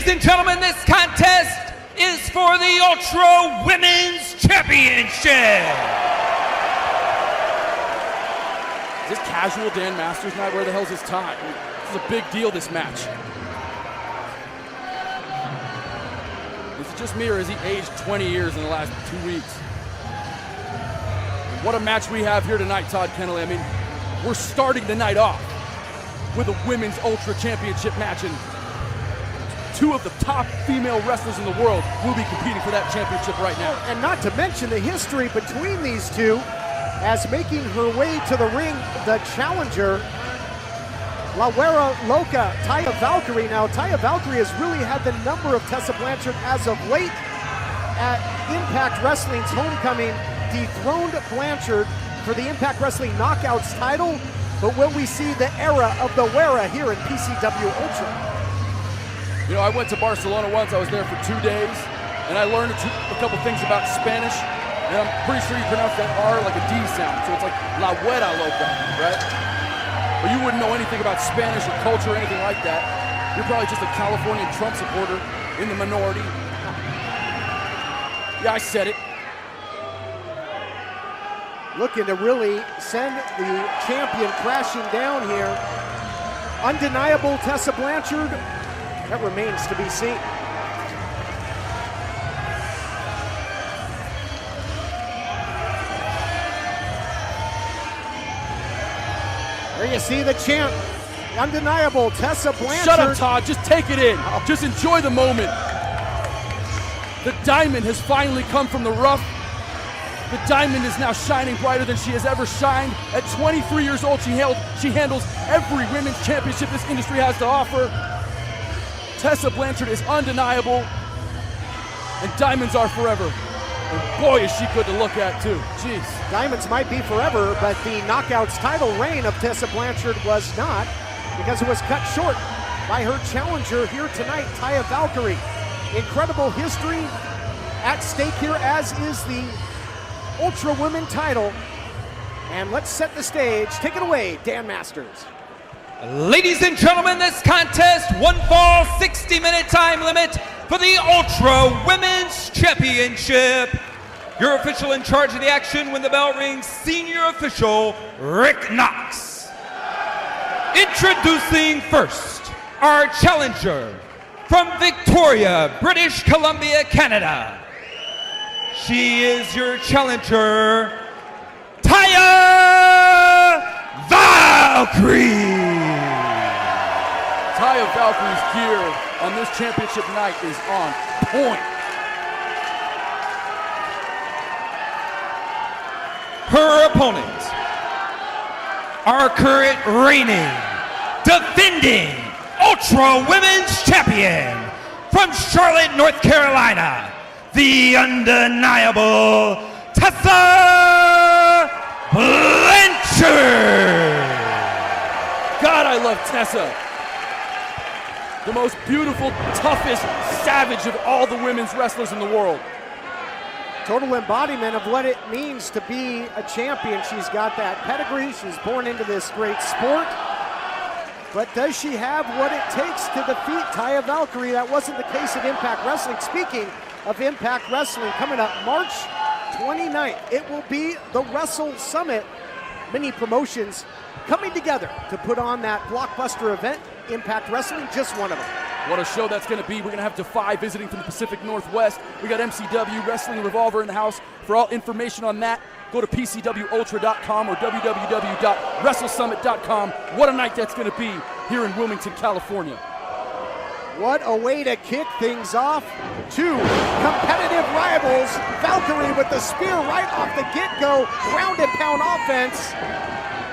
and gentlemen, this contest is for the Ultra Women's Championship. Is this casual Dan Masters night? Where the hell's his tie? This is a big deal, this match. Is it just me, or has he aged 20 years in the last 2 weeks? What a match we have here tonight, Todd Kennelly. I mean, we're starting the night off with a Women's Ultra Championship match, and two of the top female wrestlers in the world will be competing for that championship right now. And not to mention the history between these two, as making her way to the ring, the challenger, La Guerra Loca, Taya Valkyrie. Now, Taya Valkyrie has really had the number of Tessa Blanchard as of late. At Impact Wrestling's homecoming, dethroned Blanchard for the Impact Wrestling Knockouts title. But will we see the era of the Guerra here in PCW Ultra? You know, I went to Barcelona once. I was there for 2 days, and I learned a couple things about Spanish. And I'm pretty sure you pronounce that R like a D sound, so it's like La Guerra Loca, right? But you wouldn't know anything about Spanish or culture or anything like that. You're probably just a Californian Trump supporter in the minority. Yeah, I said it. Looking to really send the champion crashing down here. Undeniable Tessa Blanchard. That remains to be seen. There you see the champ. Undeniable Tessa Blanchard. Shut up, Todd. Just take it in. Just enjoy the moment. The diamond has finally come from the rough. The diamond is now shining brighter than she has ever shined. At 23 years old, she handles every women's championship this industry has to offer. Tessa Blanchard is undeniable, and diamonds are forever. And boy, is she good to look at, too. Jeez. Diamonds might be forever, but the Knockouts title reign of Tessa Blanchard was not, because it was cut short by her challenger here tonight, Taya Valkyrie. Incredible history at stake here, as is the Ultra Women title. And let's set the stage. Take it away, Dan Masters. Ladies and gentlemen, this contest, one fall, 60-minute time limit for the Ultra Women's Championship. Your official in charge of the action when the bell rings, senior official Rick Knox. Introducing first, our challenger from Victoria, British Columbia, Canada. She is your challenger, Taya Valkyrie. Taya Valkyrie's gear on this championship night is on point. Her opponent, our current reigning, defending Ultra Women's Champion from Charlotte, North Carolina, the undeniable Tessa Blanchard. God, I love Tessa. The most beautiful, toughest, savage of all the women's wrestlers in the world. Total embodiment of what it means to be a champion. She's got that pedigree. She's born into this great sport. But does she have what it takes to defeat Taya Valkyrie? That wasn't the case at Impact Wrestling. Speaking of Impact Wrestling, coming up March 29th, it will be the Wrestle Summit. Many promotions coming together to put on that blockbuster event. Impact Wrestling, just one of them. What a show that's going to be. We're going to have Defy visiting from the Pacific Northwest. We got MCW Wrestling Revolver in the house. For all information on that, go to PCWUltra.com or www.WrestleSummit.com. What a night that's going to be here in Wilmington, California. What a way to kick things off. Two competitive rivals. Valkyrie with the spear right off the get-go. Ground and pound offense.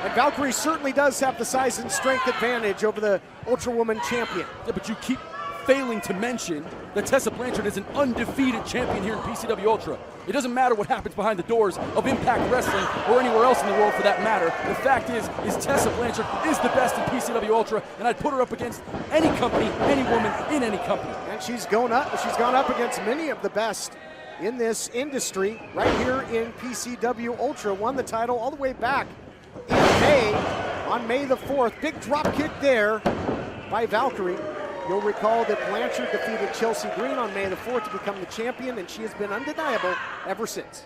And Valkyrie certainly does have the size and strength advantage over the Ultra Woman champion. Yeah, but you keep failing to mention that Tessa Blanchard is an undefeated champion here in PCW Ultra. It doesn't matter what happens behind the doors of Impact Wrestling or anywhere else in the world for that matter. The fact is Tessa Blanchard is the best in PCW Ultra, and I'd put her up against any company, any woman in any company. And she's gone up against many of the best in this industry right here in PCW Ultra. Won the title all the way back in May, on May the 4th. Big drop kick there by Valkyrie. You'll recall that Blanchard defeated Chelsea Green on May the 4th to become the champion, and she has been undeniable ever since.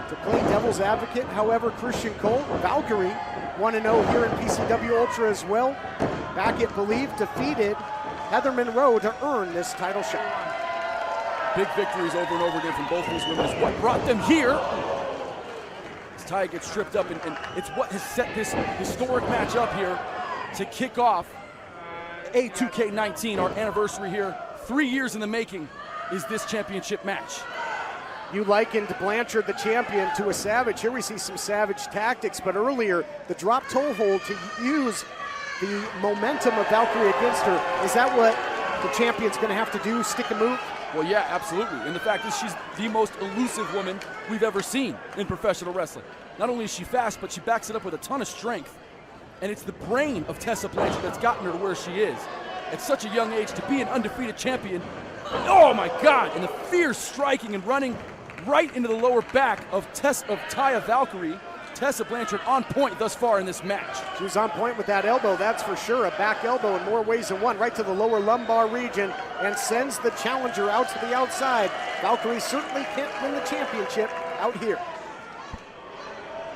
To play devil's advocate, however, Christian Cole, Valkyrie, 1-0 here in PCW Ultra as well. Back at Believe, defeated Heather Monroe to earn this title shot. Big victories over and over again from both these women is what brought them here. As Taya gets stripped up, and it's what has set this historic match up here to kick off A2K19, our anniversary here. 3 years in the making is this championship match. You likened Blanchard, the champion, to a savage. Here we see some savage tactics, but earlier, the drop toe hold to use the momentum of Valkyrie against her. Is that what the champion's gonna have to do, stick and move? Well, yeah, absolutely. And the fact is she's the most elusive woman we've ever seen in professional wrestling. Not only is she fast, but she backs it up with a ton of strength. And it's the brain of Tessa Blanchard that's gotten her to where she is. At such a young age, to be an undefeated champion, oh my God, and the fierce striking and running right into the lower back of Taya Valkyrie. Tessa Blanchard on point thus far in this match. She was on point with that elbow, that's for sure. A back elbow in more ways than one, right to the lower lumbar region, and sends the challenger out to the outside. Valkyrie certainly can't win the championship out here.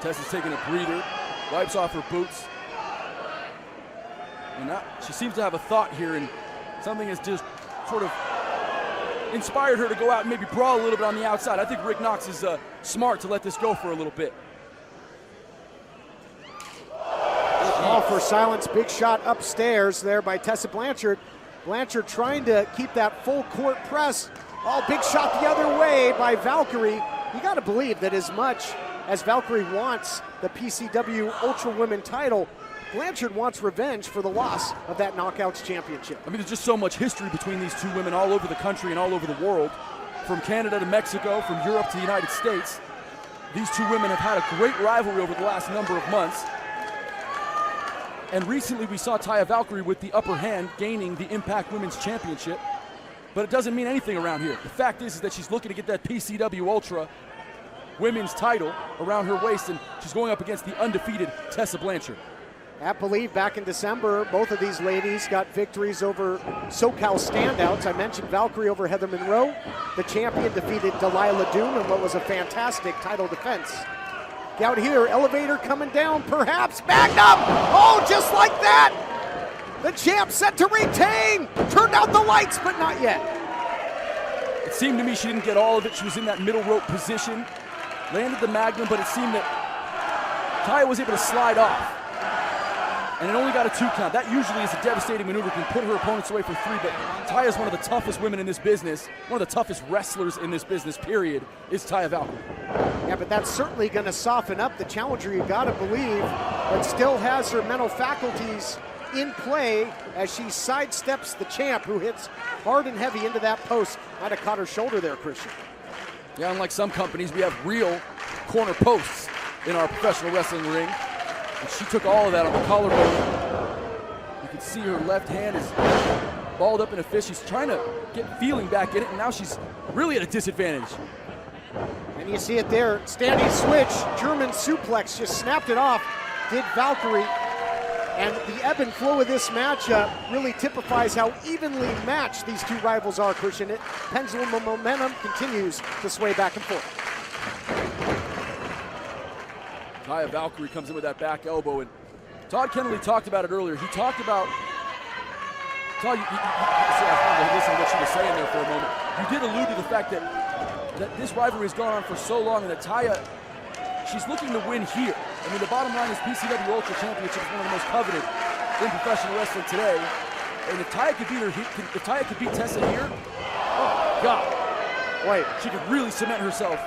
Tessa's taking a breather, wipes off her boots. And now she seems to have a thought here, and something has just sort of inspired her to go out and maybe brawl a little bit on the outside. I think Rick Knox is smart to let this go for a little bit. Call for silence, big shot upstairs there by Tessa Blanchard. Blanchard trying to keep that full court press. Oh, big shot the other way by Valkyrie. You gotta believe that as much as Valkyrie wants the PCW Ultra Women title, Blanchard wants revenge for the loss of that Knockouts championship. I mean, there's just so much history between these two women all over the country and all over the world. From Canada to Mexico, from Europe to the United States. These two women have had a great rivalry over the last number of months. And recently we saw Taya Valkyrie with the upper hand gaining the Impact Women's Championship. But it doesn't mean anything around here. The fact is that she's looking to get that PCW Ultra Women's title around her waist, and she's going up against the undefeated Tessa Blanchard. At Believe back in December, both of these ladies got victories over SoCal standouts. I mentioned Valkyrie over Heather Monroe. The champion defeated Delilah Doom in what was a fantastic title defense. Out here, elevator coming down, perhaps backed up. Oh, just like that. The champ set to retain. Turned out the lights, but not yet. It seemed to me she didn't get all of it. She was in that middle rope position. Landed the Magnum, but it seemed that Taya was able to slide off. And it only got a 2 count. That usually is a devastating maneuver, can put her opponents away for 3, but Taya is one of the toughest women in this business, one of the toughest wrestlers in this business, period, is Taya Valkyrie. Yeah, but that's certainly gonna soften up the challenger, you gotta believe, but still has her mental faculties in play as she sidesteps the champ, who hits hard and heavy into that post. Might have caught her shoulder there, Christian. Yeah, unlike some companies, we have real corner posts in our professional wrestling ring. And she took all of that on the collarbone. You can see her left hand is balled up in a fist. She's trying to get feeling back in it, and now she's really at a disadvantage. And you see it there, standing switch, German suplex, just snapped it off, did Valkyrie. And the ebb and flow of this matchup really typifies how evenly matched these two rivals are, Christian. Pendulum of momentum continues to sway back and forth. Taya Valkyrie comes in with that back elbow, and Todd Kennelly talked about it earlier. He talked about, Todd, I listened to what she was saying there for a moment. You did allude to the fact that this rivalry has gone on for so long, and that Taya, she's looking to win here. I mean, the bottom line is PCW Ultra Championship is one of the most coveted in professional wrestling today. And if Taya could beat her, if Taya could beat Tessa here, oh God, Wait, she could really cement herself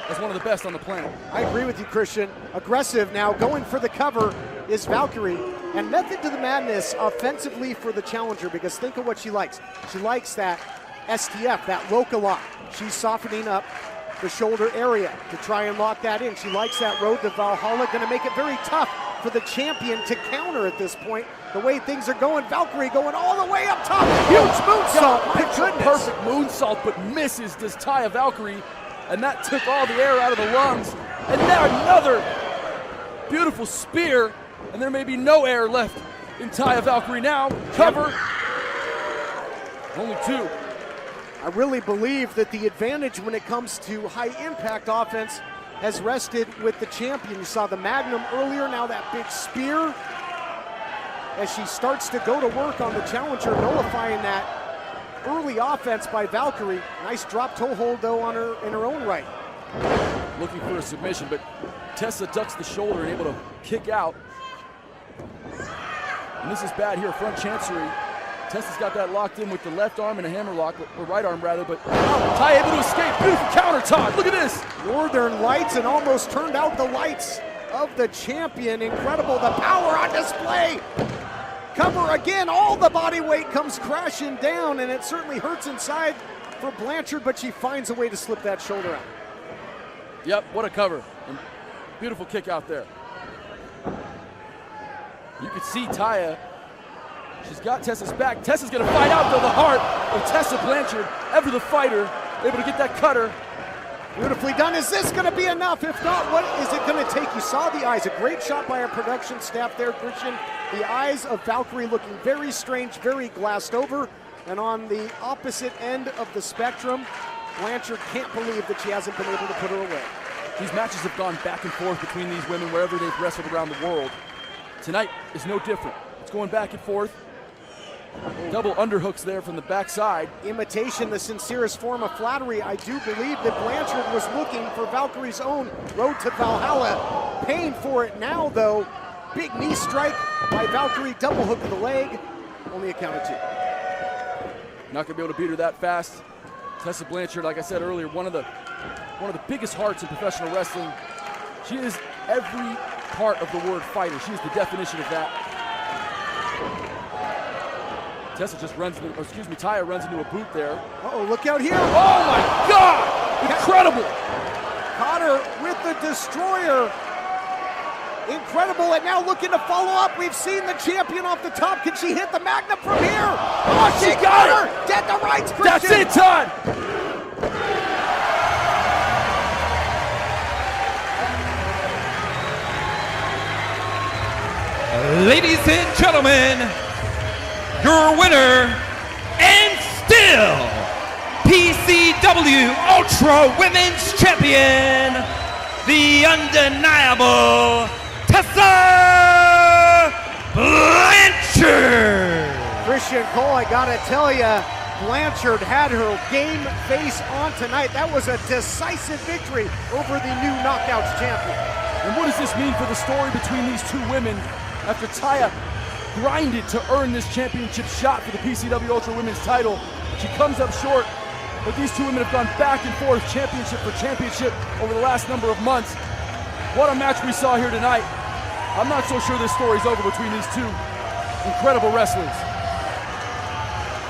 as one of the best on the planet. I agree with you, Christian. Aggressive now, going for the cover is Valkyrie. And method to the madness offensively for the challenger, because think of what she likes. She likes that STF, that local lock. She's softening up the shoulder area to try and lock that in. She likes that road to Valhalla, gonna make it very tough for the champion to counter at this point. The way things are going, Valkyrie going all the way up top. Huge moonsault, my goodness. Perfect moonsault, but misses does Taya Valkyrie. And that took all the air out of the lungs. And now another beautiful spear and there may be no air left in Taya Valkyrie now. Cover. Only 2. I really believe that the advantage when it comes to high-impact offense has rested with the champion. You saw the Magnum earlier, now that big spear. As she starts to go to work on the challenger, nullifying that early offense by Valkyrie. Nice drop toe hold, though, in her own right. Looking for a submission, but Tessa ducks the shoulder and able to kick out. And this is bad here, front chancery. Tessa's got that locked in with the left arm and a hammer lock, or right arm rather, but Taya able to escape. Beautiful counter, Todd. Look at this. Northern Lights, and almost turned out the lights of the champion. Incredible, the power on display. Cover again, all the body weight comes crashing down, and it certainly hurts inside for Blanchard, but she finds a way to slip that shoulder out. Yep, what a cover. And beautiful kick out there. You can see Taya. She's got Tessa's back. Tessa's gonna find out though the heart of Tessa Blanchard, ever the fighter, able to get that cutter. Beautifully done. Is this gonna be enough? If not, what is it gonna take? You saw the eyes. A great shot by our production staff there, Christian. The eyes of Valkyrie looking very strange, very glassed over. And on the opposite end of the spectrum, Blanchard can't believe that she hasn't been able to put her away. These matches have gone back and forth between these women wherever they've wrestled around the world. Tonight is no different. It's going back and forth. Double underhooks there from the backside. Imitation, the sincerest form of flattery. I do believe that Blanchard was looking for Valkyrie's own road to Valhalla. Paying for it now, though. Big knee strike by Valkyrie, double hook of the leg. Only a count of 2. Not gonna be able to beat her that fast. Tessa Blanchard, like I said earlier, one of the biggest hearts in professional wrestling. She is every part of the word fighter. She is the definition of that. Tessa just runs into, Taya runs into a boot there. Uh-oh, look out here. Oh my God! Incredible! Caught her with the destroyer. Incredible, and now looking to follow up. We've seen the champion off the top. Can she hit the Magnum from here? Oh, she got her! Get the rights, Christian! That's it, Todd! Ladies and gentlemen, your winner and still PCW Ultra Women's Champion, the undeniable Tessa Blanchard. Christian Cole, I gotta tell you, Blanchard had her game face on tonight. That was a decisive victory over the new Knockouts champion. And what does this mean for the story between these two women after Taya grinded to earn this championship shot for the PCW Ultra Women's title? She comes up short, but these two women have gone back and forth championship for championship over the last number of months. What a match we saw here tonight. I'm not so sure this story's over between these two incredible wrestlers.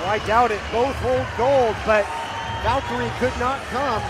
Well, I doubt it. Both hold gold, but Valkyrie could not come